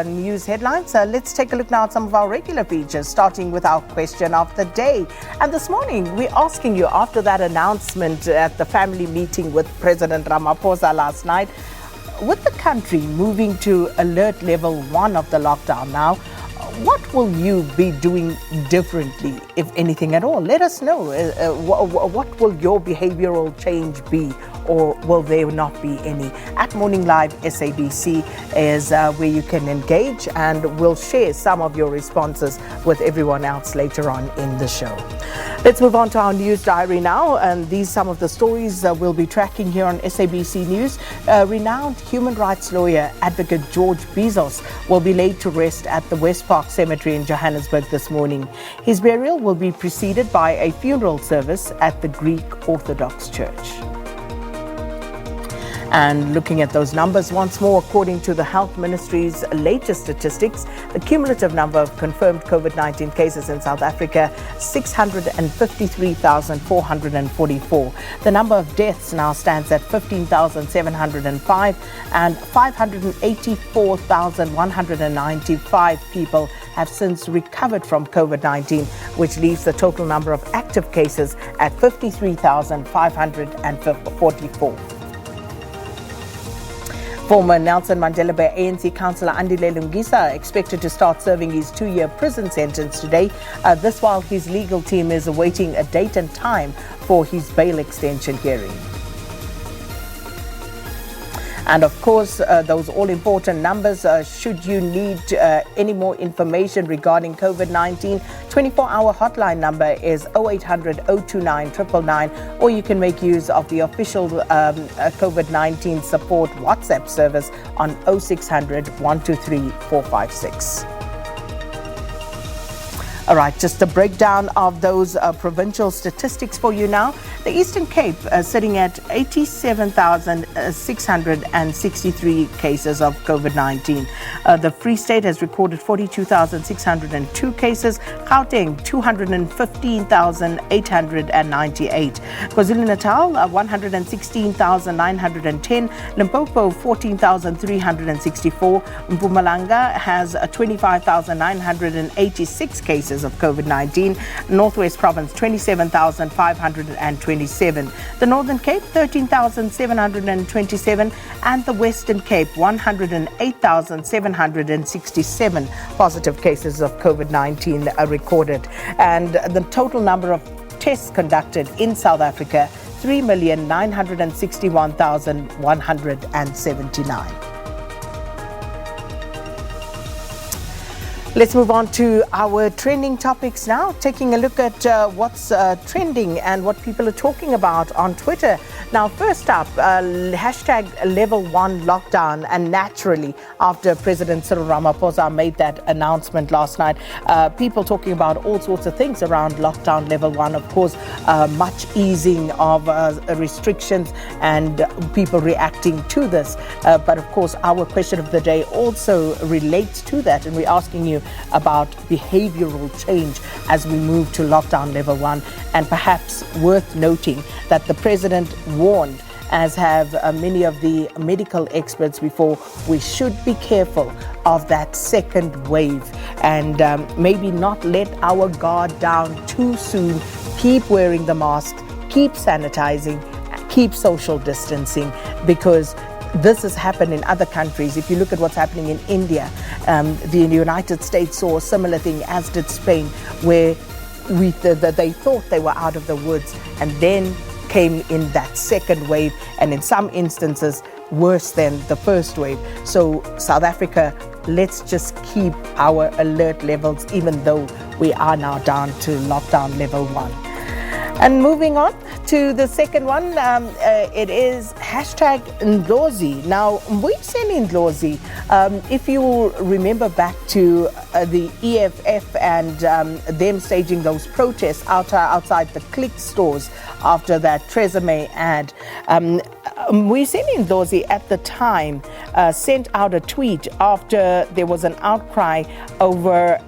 News headlines. Let's take a look now at some of our regular features, starting with our question of the day. And this morning, we're asking you, after that announcement at the family meeting with President Ramaphosa last night, with the country moving to alert level 1 of the lockdown now, what will you be doing differently, if anything at all? Let us know. What will your behavioral change be, or will there not be any? At Morning Live SABC is where you can engage, and we'll share some of your responses with everyone else later on in the show. Let's move on to our news diary now, and these some of the stories we'll be tracking here on SABC News. Renowned human rights lawyer advocate George Bezos will be laid to rest at the West Park Cemetery in Johannesburg this morning. His burial will be preceded by a funeral service at the Greek Orthodox Church. And looking at those numbers once more, according to the Health Ministry's latest statistics, the cumulative number of confirmed COVID-19 cases in South Africa, 653,444. The number of deaths now stands at 15,705, and 584,195 people have since recovered from COVID-19, which leaves the total number of active cases at 53,544. Former Nelson Mandela Bay ANC councillor Andile Lungisa expected to start serving his 2-year prison sentence today. This while his legal team is awaiting a date and time for his bail extension hearing. And of course, those all-important numbers, should you need any more information regarding COVID-19, 24-hour hotline number is 0800 029 999, or you can make use of the official COVID-19 support WhatsApp service on 0600 123 456. All right, just a breakdown of those provincial statistics for you now. The Eastern Cape sitting at 87,663 cases of COVID-19. The Free State has recorded 42,602 cases. Gauteng, 215,898. KwaZulu-Natal, 116,910. Limpopo, 14,364. Mpumalanga has 25,986 cases of COVID-19. Northwest Province, 27,527. The Northern Cape, 13,727. And the Western Cape, 108,767 positive cases of COVID-19 are recorded. And the total number of tests conducted in South Africa, 3,961,179. Let's move on to our trending topics now, taking a look at what's trending and what people are talking about on Twitter. Now, first up, hashtag level 1 lockdown, and naturally, after President Cyril Ramaphosa made that announcement last night, people talking about all sorts of things around lockdown level 1, of course, much easing of restrictions and people reacting to this. But of course, our question of the day also relates to that, and we're asking you about behavioral change as we move to lockdown level 1. And perhaps worth noting that the president warned, as have many of the medical experts before, we should be careful of that second wave and maybe not let our guard down too soon. Keep wearing the mask, keep sanitizing, keep social distancing, because this has happened in other countries. If you look at what's happening in India, the United States saw a similar thing, as did Spain, where they thought they were out of the woods, and then came in that second wave, and in some instances worse than the first wave. So South Africa, let's just keep our alert levels, even though we are now down to lockdown level 1. And moving on to the second one, it is hashtag Ndlozi. Now, Mbuyiseni Ndlozi, if you remember back to the EFF and them staging those protests outside the Click stores after that Tresemme ad, Mbuyiseni Ndlozi at the time sent out a tweet after there was an outcry over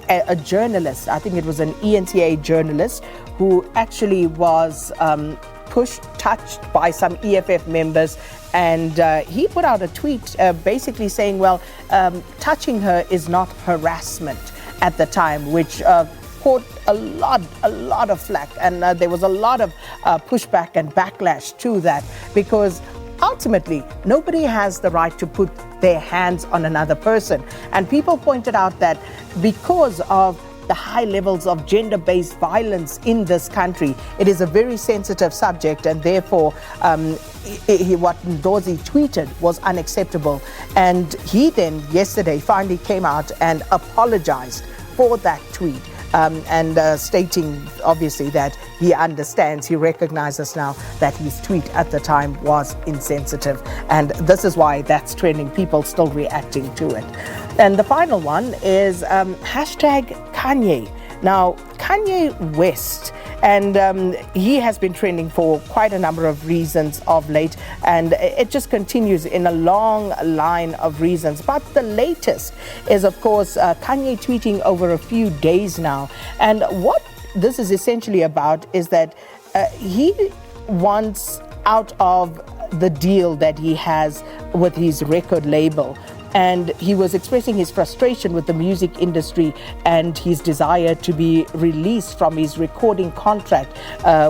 a journalist, I think it was an ENCA journalist, who actually was pushed, touched by some EFF members, and he put out a tweet basically saying, well, touching her is not harassment at the time, which caught a lot of flack, and there was a lot of pushback and backlash to that, because ultimately nobody has the right to put their hands on another person. And people pointed out that because of the high levels of gender-based violence in this country, it is a very sensitive subject, and therefore what Ndozi tweeted was unacceptable. And he then yesterday finally came out and apologized for that tweet, and stating obviously that he understands, he recognizes now that his tweet at the time was insensitive, and this is why that's trending, people still reacting to it. And the final one is hashtag Kanye. Now, Kanye West, and he has been trending for quite a number of reasons of late, and it just continues in a long line of reasons. But the latest is, of course, Kanye tweeting over a few days now. And what this is essentially about is that he wants out of the deal that he has with his record label. And he was expressing his frustration with the music industry and his desire to be released from his recording contract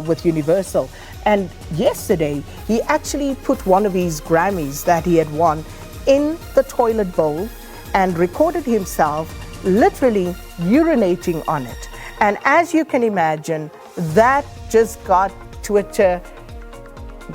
with Universal. And yesterday, he actually put one of his Grammys that he had won in the toilet bowl and recorded himself literally urinating on it. And as you can imagine, that just got Twitter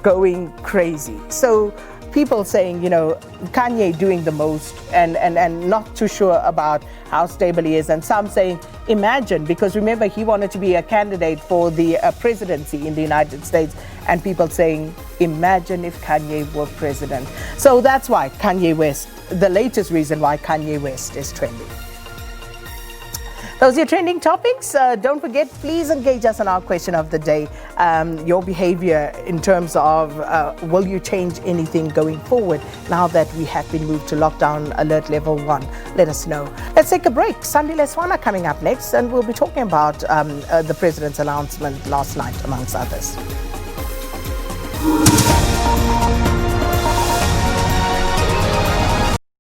going crazy. So people saying, you know, Kanye doing the most and not too sure about how stable he is. And some saying, imagine, because remember, he wanted to be a candidate for the presidency in the United States. And people saying, imagine if Kanye were president. So that's why Kanye West, the latest reason why Kanye West is trending. Those are your trending topics. Don't forget, please engage us on our question of the day. Your behavior in terms of will you change anything going forward now that we have been moved to lockdown alert level 1? Let us know. Let's take a break. Sunday Leswana coming up next, and we'll be talking about the president's announcement last night, amongst others.